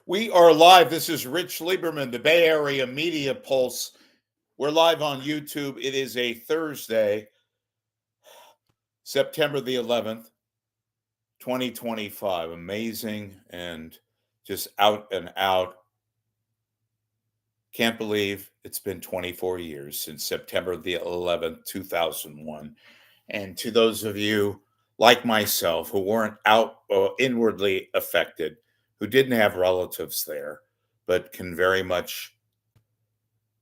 We are live. This is Rich Lieberman, the Bay Area Media Pulse. We're live on YouTube. It is a Thursday, September the 11th, 2025. Amazing and just out and out. Can't believe it's been 24 years since September the 11th, 2001. And to those of you like myself who weren't inwardly affected, who didn't have relatives there, but can very much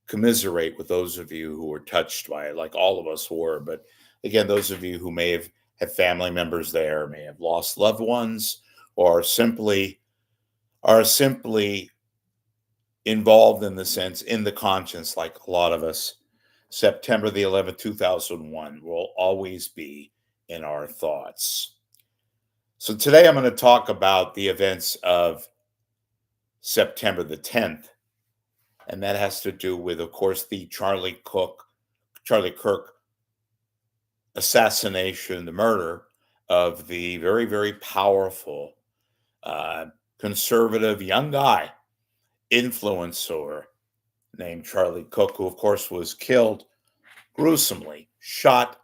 commiserate with those of you who were touched by it, like all of us were. But again, those of you who may have family members there, may have lost loved ones, or are simply involved in the conscience, like a lot of us. September the 11th, 2001 will always be in our thoughts. So today I'm going to talk about the events of September the 10th. And that has to do with, of course, the Charlie Kirk assassination, the murder of the very, very powerful conservative young guy, influencer named Charlie Kirk, who, of course, was killed gruesomely, shot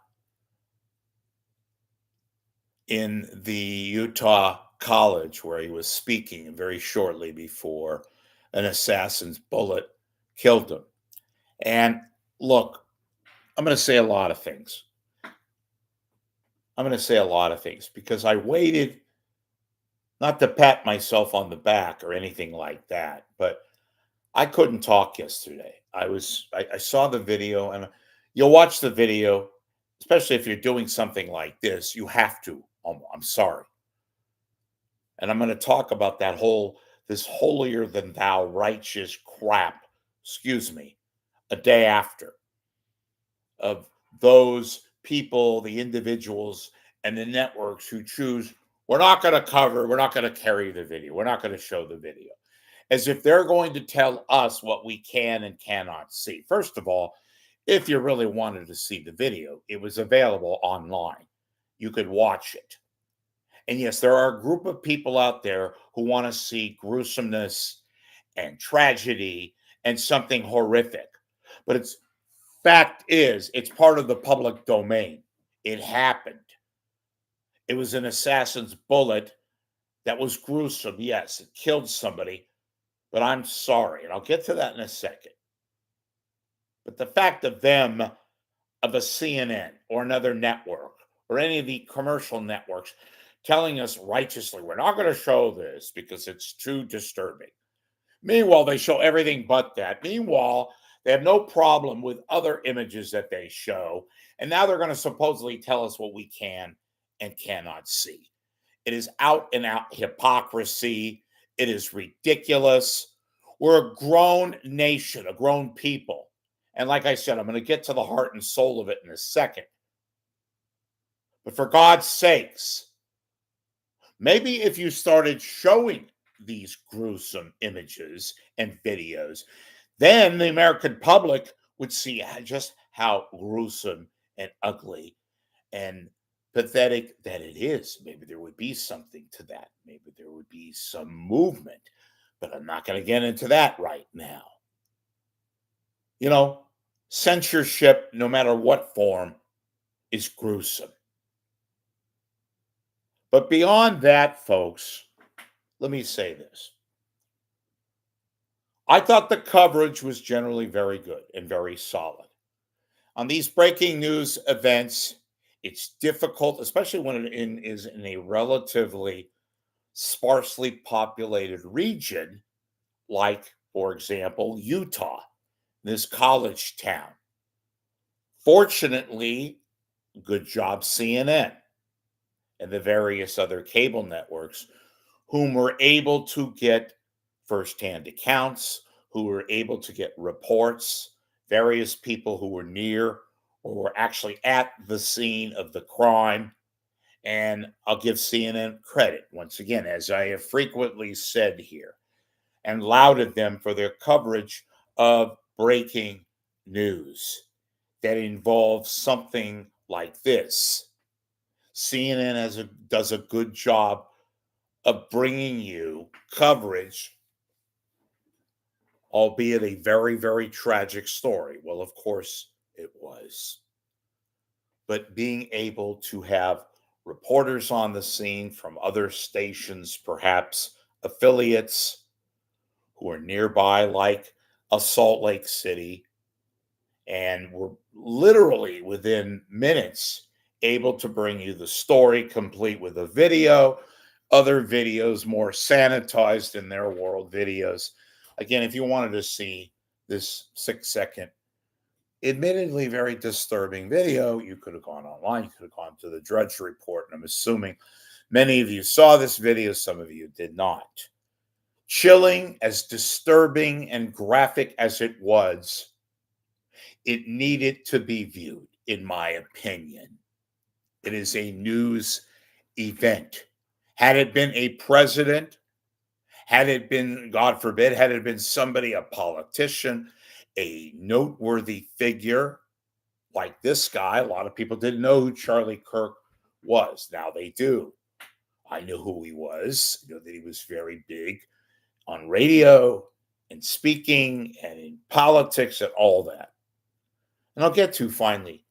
in the Utah college where he was speaking very shortly before an assassin's bullet killed him. And look, I'm going to say a lot of things. Because I waited not to pat myself on the back or anything like that, but I couldn't talk yesterday. I saw the video, and you'll watch the video, especially if you're doing something like this. You have to. I'm sorry. And I'm going to talk about this holier than thou righteous crap, a day after, of those people, the individuals, and the networks who choose, we're not going to carry the video. We're not going to show the video. As if they're going to tell us what we can and cannot see. First of all, if you really wanted to see the video, it was available online. You could watch it. And yes, there are a group of people out there who want to see gruesomeness and tragedy and something horrific. But fact is, it's part of the public domain. It happened. It was an assassin's bullet that was gruesome. Yes, it killed somebody. But I'm sorry, and I'll get to that in a second. But the fact of a CNN or another network or any of the commercial networks telling us righteously, we're not going to show this because it's too disturbing. Meanwhile, they show everything but that. Meanwhile, they have no problem with other images that they show. And now they're going to supposedly tell us what we can and cannot see. It is out and out hypocrisy. It is ridiculous. We're a grown nation, a grown people. And like I said, I'm going to get to the heart and soul of it in a second. But for God's sakes, maybe if you started showing these gruesome images and videos, then the American public would see just how gruesome and ugly and pathetic that it is. Maybe there would be something to that. Maybe there would be some movement. But I'm not going to get into that right now. Censorship, no matter what form, is gruesome. But beyond that, folks, let me say this. I thought the coverage was generally very good and very solid. On these breaking news events, it's difficult, especially when it is in a relatively sparsely populated region, like, for example, Utah, this college town. Fortunately, good job CNN and the various other cable networks, whom were able to get firsthand accounts, who were able to get reports, various people who were near or were actually at the scene of the crime. And I'll give CNN credit, once again, as I have frequently said here, and lauded them for their coverage of breaking news that involves something like this. CNN does a good job of bringing you coverage albeit a very, very tragic story. Well, of course it was. But being able to have reporters on the scene from other stations, perhaps affiliates who are nearby, like a Salt Lake City, and were literally within minutes able to bring you the story complete with a video, other videos more sanitized in their world videos. Again, if you wanted to see this 6-second, admittedly very disturbing video, you could have gone online, you could have gone to the Drudge Report, and I'm assuming many of you saw this video, some of you did not. Chilling, as disturbing and graphic as it was, it needed to be viewed, in my opinion. It is a news event. Had it been a president, had it been, God forbid, had it been somebody, a politician, a noteworthy figure like this guy, a lot of people didn't know who Charlie Kirk was. Now they do. I knew who he was. I know that he was very big on radio and speaking and in politics and all that. And I'll get to finally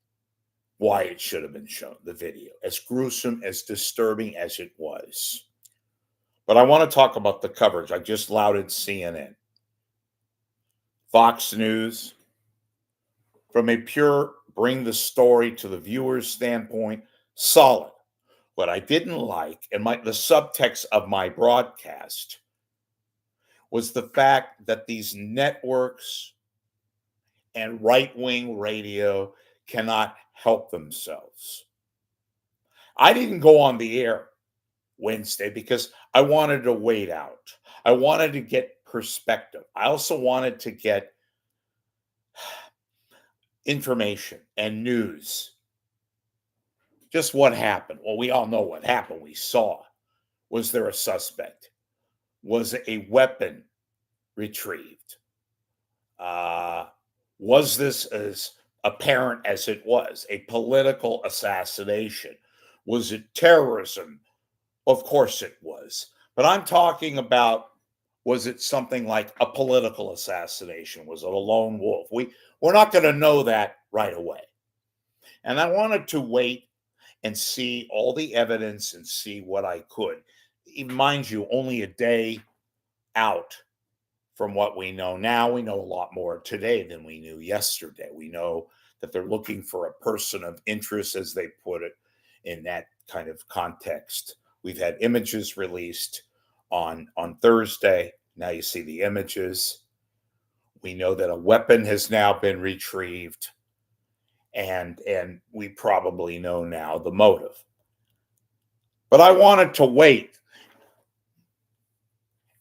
why it should have been shown, the video, as gruesome, as disturbing as it was. But I want to talk about the coverage. I just lauded CNN. Fox News, from a pure bring the story to the viewer's standpoint, solid. What I didn't like, and the subtext of my broadcast, was the fact that these networks and right-wing radio cannot help themselves. I didn't go on the air Wednesday because I wanted to wait out. I wanted to get perspective. I also wanted to get information and news. Just what happened? Well, we all know what happened. We saw. Was there a suspect? Was a weapon retrieved? Was this as apparent as it was? A political assassination? Was it terrorism? Of course it was. But I'm talking about, was it something like a political assassination? Was it a lone wolf? We're not going to know that right away. And I wanted to wait and see all the evidence and see what I could. Mind you, only a day out from what we know now. We know a lot more today than we knew yesterday. We know that they're looking for a person of interest, as they put it, in that kind of context. We've had images released on Thursday. Now you see the images. We know that a weapon has now been retrieved, and we probably know now the motive. But I wanted to wait.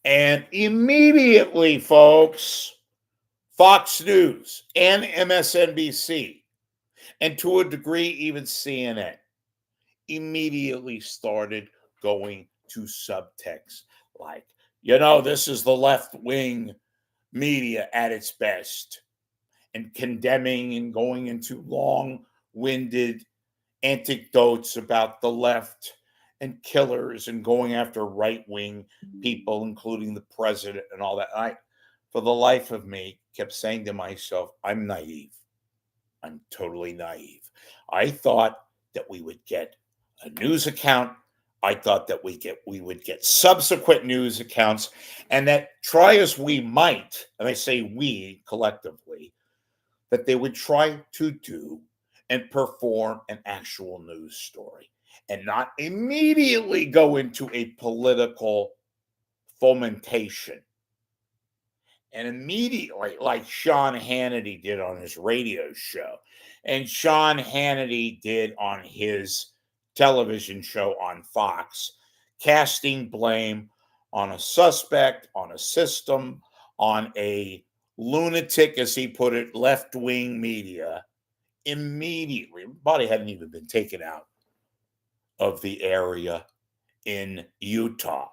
And immediately, folks, Fox News and MSNBC, and to a degree, even CNN, immediately started going to subtext like, this is the left-wing media at its best, and condemning and going into long-winded anecdotes about the left and killers and going after right-wing people, including the president and all that. I, for the life of me, kept saying to myself, I'm naive. I'm totally naive. I thought that we would get a news account. I thought that we would get subsequent news accounts, and that try as we might, and I say we collectively, that they would try to do and perform an actual news story and not immediately go into a political fomentation. And immediately, like Sean Hannity did on his radio show, and Sean Hannity did on his television show on Fox, casting blame on a suspect, on a system, on a lunatic, as he put it, left-wing media. Immediately, the body hadn't even been taken out of the area in Utah.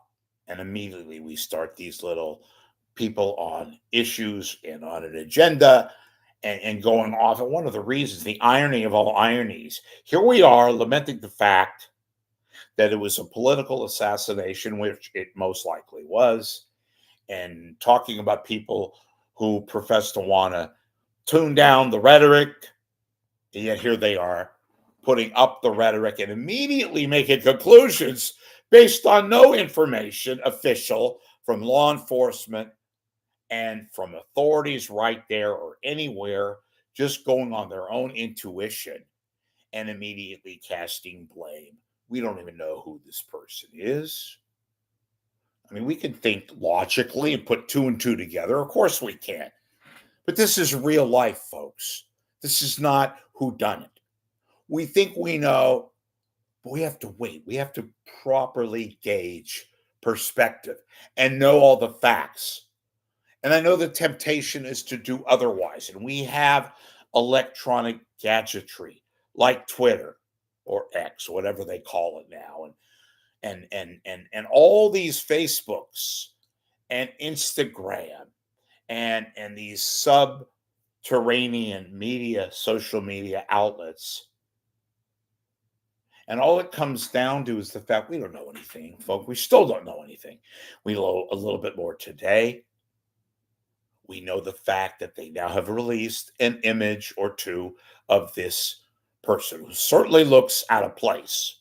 And immediately we start these little people on issues and on an agenda and going off. And one of the reasons, the irony of all ironies, here we are lamenting the fact that it was a political assassination, which it most likely was, and talking about people who profess to want to tune down the rhetoric, and yet here they are putting up the rhetoric and immediately making conclusions based on no information official from law enforcement and from authorities right there or anywhere, just going on their own intuition and immediately casting blame. We don't even know who this person is. I mean, we can think logically and put two and two together. Of course we can. But this is real life, folks. This is not whodunit. We think we know, but we have to wait. We have to properly gauge perspective and know all the facts. And I know the temptation is to do otherwise. And we have electronic gadgetry like Twitter or X, whatever they call it now, and all these Facebooks and Instagram and these subterranean media, social media outlets. And all it comes down to is the fact we don't know anything, folks. We still don't know anything. We know a little bit more today. We know the fact that they now have released an image or two of this person who certainly looks out of place,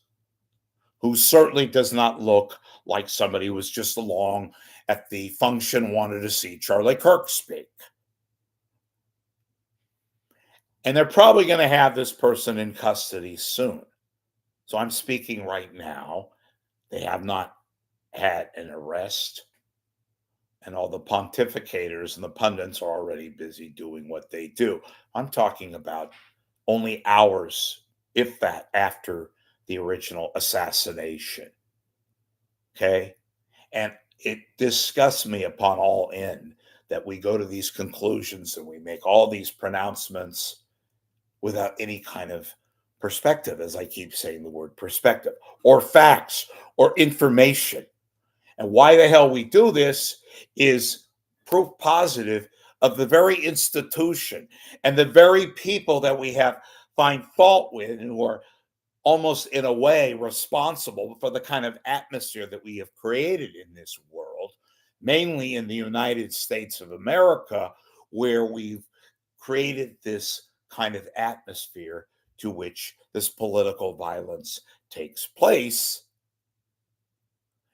who certainly does not look like somebody who was just along at the function, wanted to see Charlie Kirk speak. And they're probably going to have this person in custody soon. So I'm speaking right now. They have not had an arrest. And all the pontificators and the pundits are already busy doing what they do. I'm talking about only hours, if that, after the original assassination. Okay? And it disgusts me upon all end that we go to these conclusions and we make all these pronouncements without any kind of perspective, as I keep saying the word perspective, or facts, or information. And why the hell we do this is proof positive of the very institution and the very people that we have find fault with and who are almost in a way responsible for the kind of atmosphere that we have created in this world, mainly in the United States of America, where we've created this kind of atmosphere to which this political violence takes place.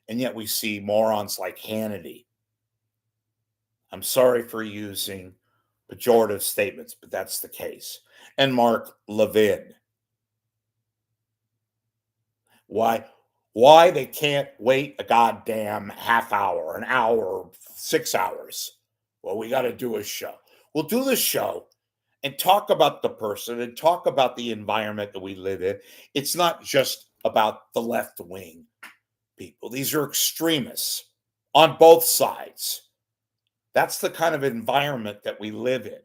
And yet we see morons like Hannity. I'm sorry for using pejorative statements, but that's the case. And Mark Levin. Why they can't wait a goddamn half hour, an hour, 6 hours? Well, we got to do a show. We'll do the show and talk about the person and talk about the environment that we live in. It's not just about the left wing people. These are extremists on both sides. That's the kind of environment that we live in.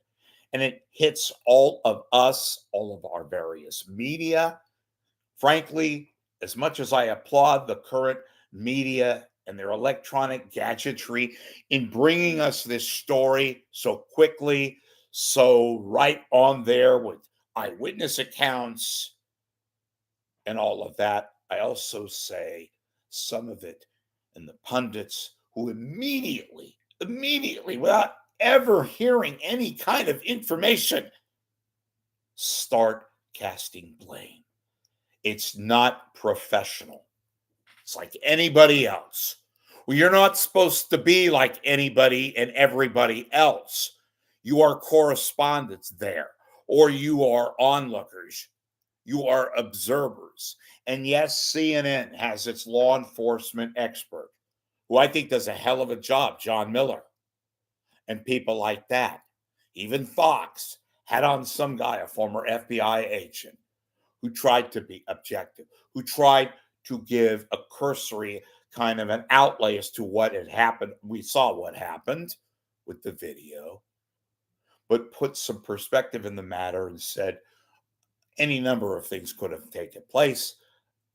And it hits all of us, all of our various media. Frankly, as much as I applaud the current media and their electronic gadgetry in bringing us this story so quickly, so right on there with eyewitness accounts and all of that, I also say some of it, and the pundits who immediately, without ever hearing any kind of information, start casting blame. It's not professional. It's like anybody else. Well, you're not supposed to be like anybody and everybody else. You are correspondents there, or you are onlookers. You are observers. And yes, CNN has its law enforcement expert, who I think does a hell of a job, John Miller, and people like that. Even Fox had on some guy, a former FBI agent, who tried to be objective, who tried to give a cursory kind of an outlay as to what had happened. We saw what happened with the video, but put some perspective in the matter and said any number of things could have taken place,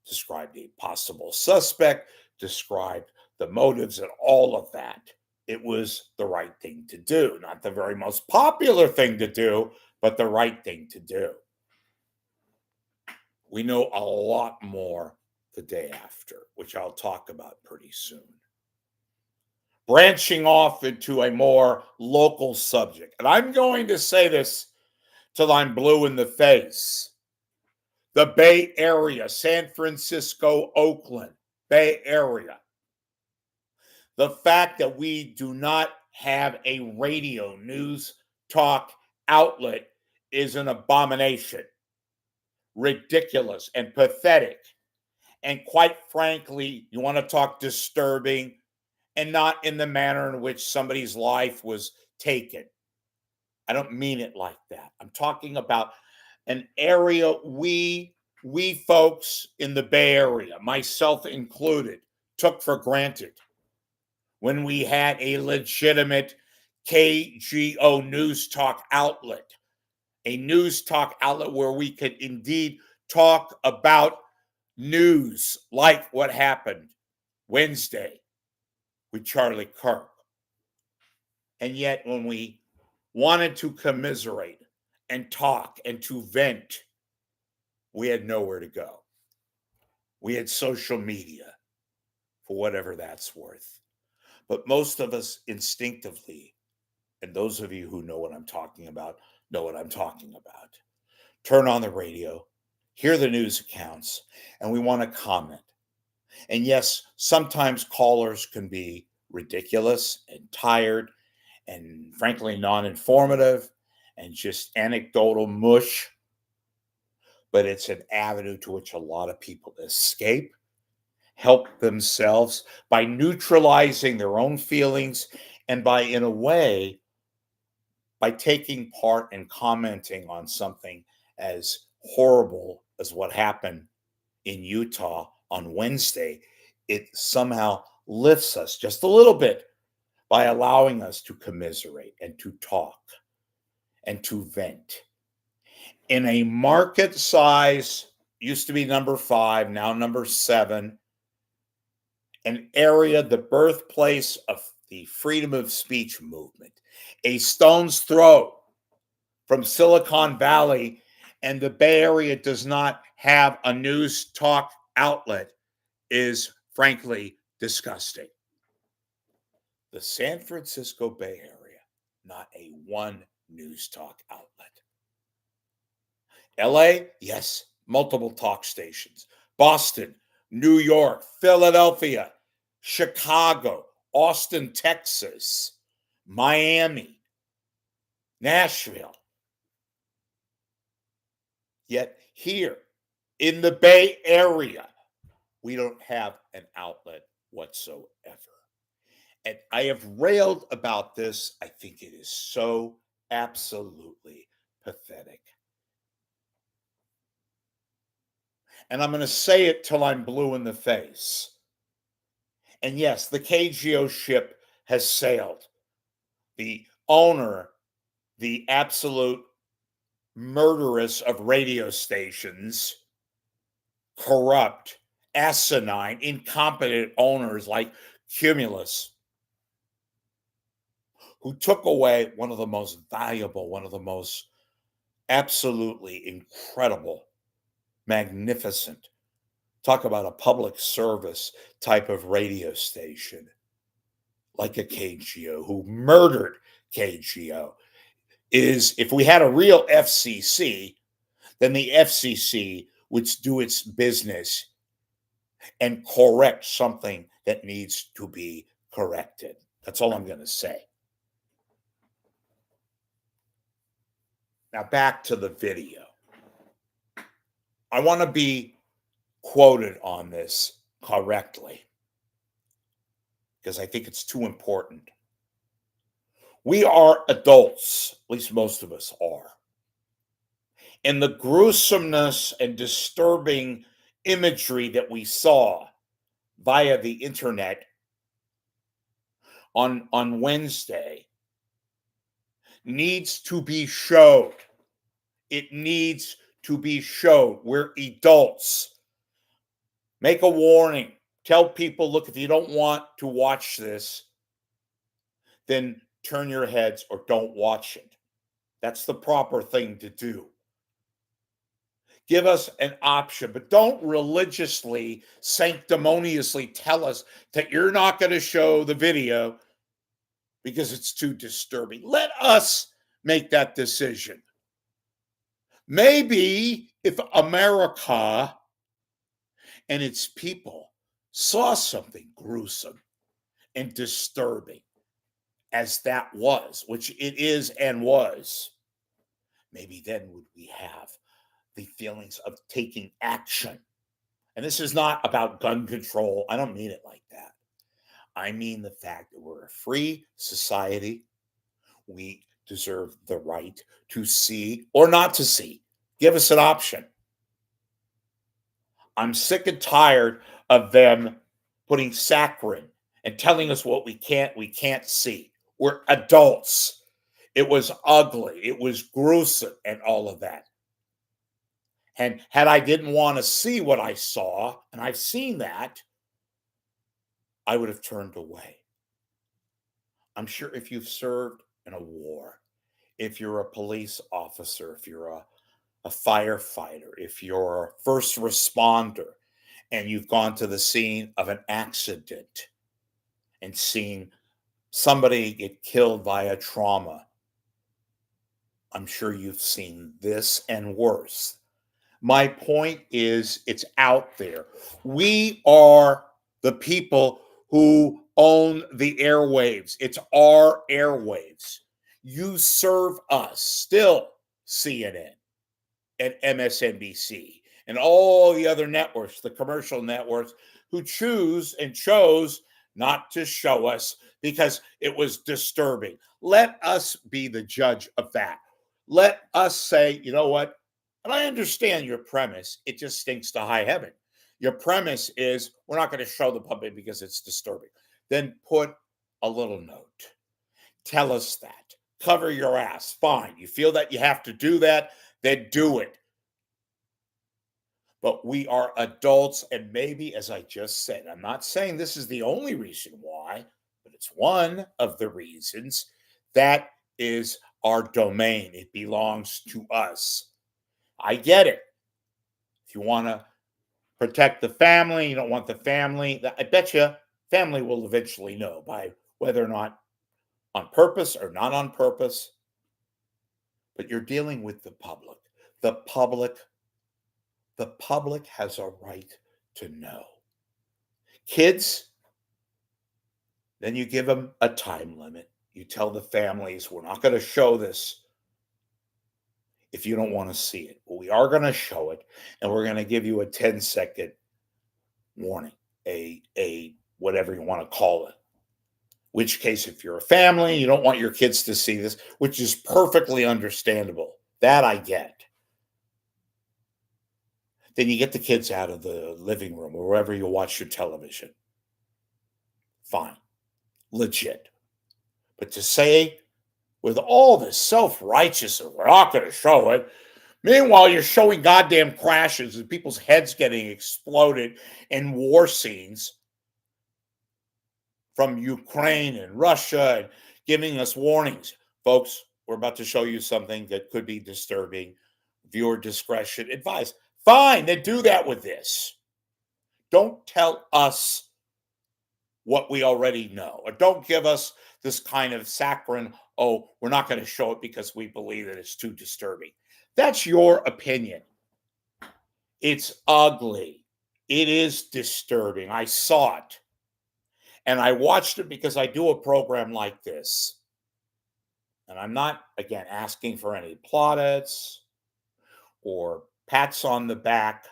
described a possible suspect, described the motives and all of that. It was the right thing to do. Not the very most popular thing to do, but the right thing to do. We know a lot more the day after, which I'll talk about pretty soon. branching off into a more local subject. And I'm going to say this till I'm blue in the face. The Bay Area, San Francisco, Oakland, Bay Area. The fact that we do not have a radio news talk outlet is an abomination, ridiculous, and pathetic. And quite frankly, you want to talk disturbing, and not in the manner in which somebody's life was taken. I don't mean it like that. I'm talking about an area we folks in the Bay Area, myself included, took for granted when we had a legitimate KGO news talk outlet, a news talk outlet where we could indeed talk about news like what happened Wednesday with Charlie Kirk. And yet, when we wanted to commiserate and talk and to vent, we had nowhere to go. We had social media, for whatever that's worth. But most of us instinctively, and those of you who know what I'm talking about, know what I'm talking about, turn on the radio, hear the news accounts, and we want to comment. And yes, sometimes callers can be ridiculous and tired and frankly non-informative and just anecdotal mush. But it's an avenue to which a lot of people escape, help themselves by neutralizing their own feelings, and by, in a way, by taking part and commenting on something as horrible as what happened in Utah on Wednesday. It somehow lifts us just a little bit by allowing us to commiserate and to talk and to vent. In a market size, used to be number 5, now number 7, an area, the birthplace of the freedom of speech movement, a stone's throw from Silicon Valley, and the Bay Area does not have a news talk outlet, is frankly disgusting. The San Francisco Bay Area, not a one news talk outlet. LA, yes, multiple talk stations. Boston, New York, Philadelphia, Chicago, Austin, Texas, Miami, Nashville. Yet here in the Bay Area, we don't have an outlet whatsoever. And I have railed about this. I think it is so absolutely pathetic. And I'm going to say it till I'm blue in the face. And yes, the KGO ship has sailed. The owner, the absolute murderess of radio stations, corrupt, asinine, incompetent owners like Cumulus, who took away one of the most valuable, one of the most absolutely incredible, magnificent, talk about a public service type of radio station like a KGO, who murdered KGO. Is if we had a real FCC, then the FCC would do its business and correct something that needs to be corrected. That's all I'm going to say. Now back to the video. I want to be quoted on this correctly because I think it's too important. We are adults, at least most of us are. And the gruesomeness and disturbing imagery that we saw via the internet on Wednesday needs to be showed. It needs to be showed. We're adults. Make a warning. Tell people, look, if you don't want to watch this, then turn your heads or don't watch it. That's the proper thing to do. Give us an option, but don't religiously, sanctimoniously tell us that you're not going to show the video because it's too disturbing. Let us make that decision. Maybe if America and its people saw something gruesome and disturbing as that was, which it is and was, maybe then would we have the feelings of taking action. And this is not about gun control. I don't mean it like that. I mean the fact that we're a free society. We deserve the right to see or not to see. Give us an option. I'm sick and tired of them putting saccharin and telling us what we can't see. We're adults. It was ugly. It was gruesome and all of that. And had I didn't want to see what I saw, and I've seen that, I would have turned away. I'm sure if you've served in a war, if you're a police officer, if you're a firefighter, if you're a first responder, and you've gone to the scene of an accident and seen somebody get killed by a trauma, I'm sure you've seen this and worse. My point is, it's out there. We are the people who own the airwaves. It's our airwaves. You serve us, still CNN and MSNBC and all the other networks, the commercial networks, who chose not to show us because it was disturbing. Let us be the judge of that. Let us say, you know what? And I understand your premise. It just stinks to high heaven. Your premise is we're not going to show the public because it's disturbing. Then put a little note. Tell us that. Cover your ass. Fine. You feel that you have to do that, then do it. But we are adults, and maybe, as I just said, I'm not saying this is the only reason why, but it's one of the reasons. That is our domain. It belongs to us. I get it. If you want to protect the family, you don't want the family. I bet you family will eventually know by whether or not on purpose or not on purpose. But you're dealing with the public. The public has a right to know. Kids, then you give them a time limit. You tell the families, we're not going to show this if you don't want to see it. But we are going to show it, and we're going to give you a 10-second warning, a whatever you want to call it. Which case, if you're a family, you don't want your kids to see this, which is perfectly understandable. That I get. Then you get the kids out of the living room or wherever you watch your television. Fine. Legit. But to say, with all this self-righteousness, we're not going to show it. Meanwhile, you're showing goddamn crashes and people's heads getting exploded in war scenes from Ukraine and Russia and giving us warnings. Folks, we're about to show you something that could be disturbing. Viewer discretion advised. Fine, then do that with this. Don't tell us what we already know. Or don't give us this kind of saccharine, oh, we're not going to show it because we believe that it's too disturbing. That's your opinion. It's ugly. It is disturbing. I saw it. And I watched it because I do a program like this. And I'm not, again, asking for any plaudits or pats on the back.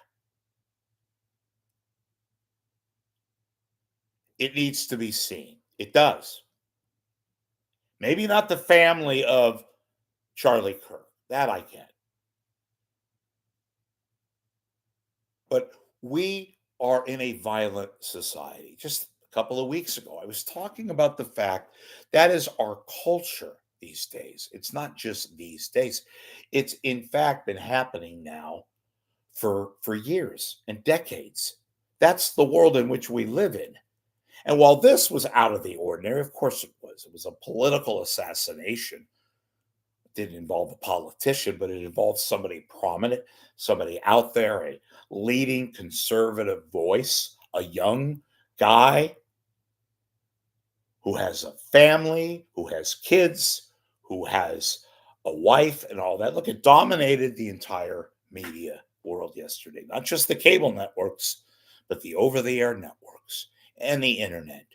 It needs to be seen. It does. Maybe not the family of Charlie Kirk. That I get. But we are in a violent society. Just a couple of weeks ago, I was talking about the fact that is our culture these days. It's not just these days. It's in fact been happening now for years and decades. That's the world in which we live in. And while this was out of the ordinary, of course it was. It was a political assassination. It didn't involve a politician, but it involved somebody prominent, somebody out there, a leading conservative voice, a young guy who has a family, who has kids, who has a wife and all that. Look, it dominated the entire media world yesterday, not just the cable networks, but the over the air networks and the internet.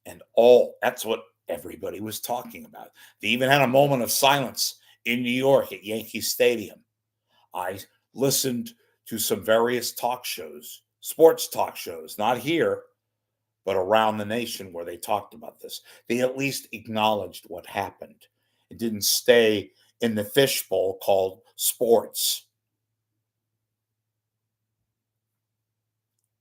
And all that's what everybody was talking about. They even had a moment of silence in New York at Yankee Stadium. I listened to some various talk shows, sports talk shows, not here, but around the nation where they talked about this. They at least acknowledged what happened. It didn't stay in the fishbowl called sports.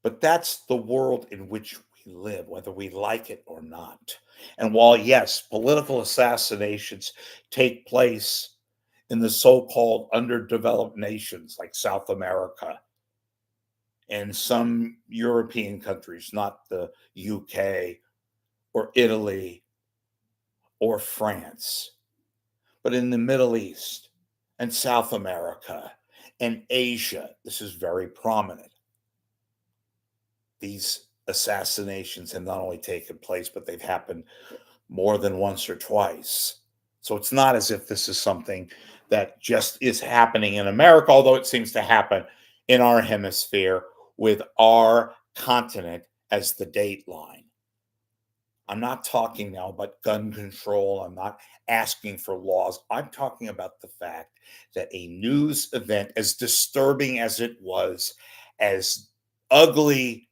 But that's the world in which we live, whether we like it or not. And while, yes, political assassinations take place in the so called underdeveloped nations like South America and some European countries, not the UK or Italy or France, but in the Middle East and South America and Asia, this is very prominent. These assassinations have not only taken place, but they've happened more than once or twice. So it's not as if this is something that just is happening in America, although it seems to happen in our hemisphere with our continent as the dateline. I'm not talking now about gun control. I'm not asking for laws. I'm talking about the fact that a news event, as disturbing as it was, as ugly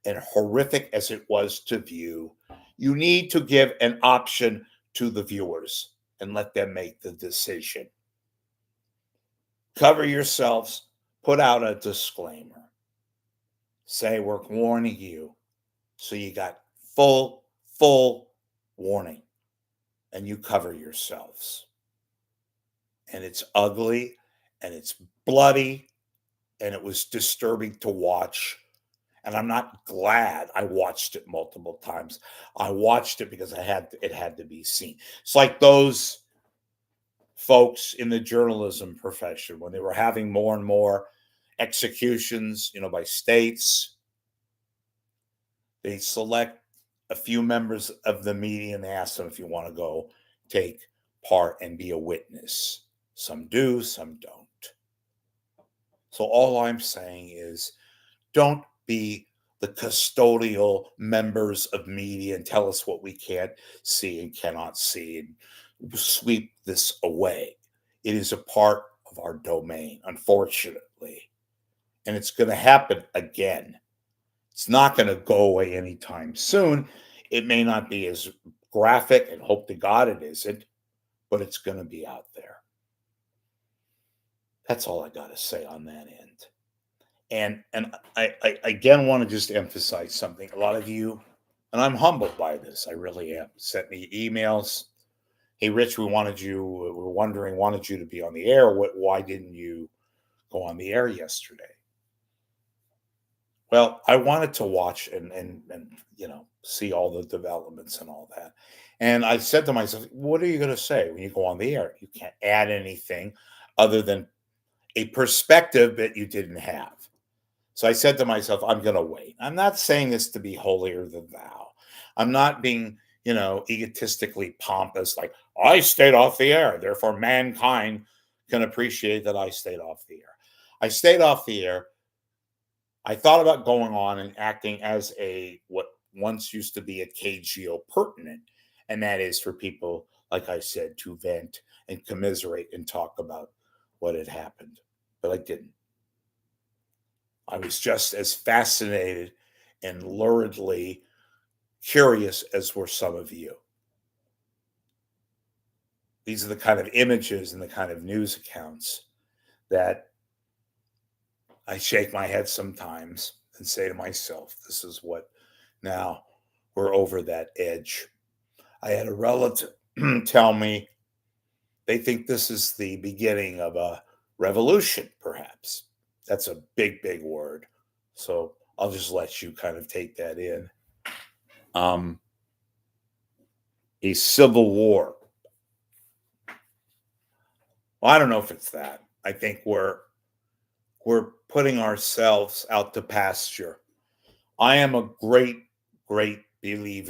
and horrific as it was to view, you need to give an option to the viewers and let them make the decision. Cover yourselves, put out a disclaimer. Say we're warning you. So you got full warning, and you cover yourselves. And it's ugly, and it's bloody, and it was disturbing to watch. And I'm not glad I watched it multiple times. I watched it because it had to be seen. It's like those folks in the journalism profession when they were having more and more executions, by states. They select a few members of the media and ask them if you want to go take part and be a witness. Some do, some don't. So all I'm saying is don't be the custodial members of media and tell us what we can't see and cannot see and sweep this away. It is a part of our domain, unfortunately. And it's going to happen again. It's not going to go away anytime soon. It may not be as graphic, and hope to God it isn't, but it's going to be out there. That's all I got to say on that end. And I again want to just emphasize something. A lot of you, and I'm humbled by this, I really am, sent me emails. Hey, Rich, we're wondering, wanted you to be on the air. Why didn't you go on the air yesterday? Well, I wanted to watch and see all the developments and all that. And I said to myself, what are you going to say when you go on the air? You can't add anything other than a perspective that you didn't have. So I said to myself, I'm going to wait. I'm not saying this to be holier than thou. I'm not being, egotistically pompous, like I stayed off the air. Therefore, mankind can appreciate that I stayed off the air. I stayed off the air. I thought about going on and acting as what once used to be a KGO pertinent, and that is for people, like I said, to vent and commiserate and talk about what had happened. But I didn't. I was just as fascinated and luridly curious as were some of you. These are the kind of images and the kind of news accounts that I shake my head sometimes and say to myself, this is what now we're over that edge. I had a relative tell me they think this is the beginning of a revolution, perhaps. That's a big, big word. So I'll just let you kind of take that in. A civil war. Well, I don't know if it's that. I think we're putting ourselves out to pasture. I am a great, great believer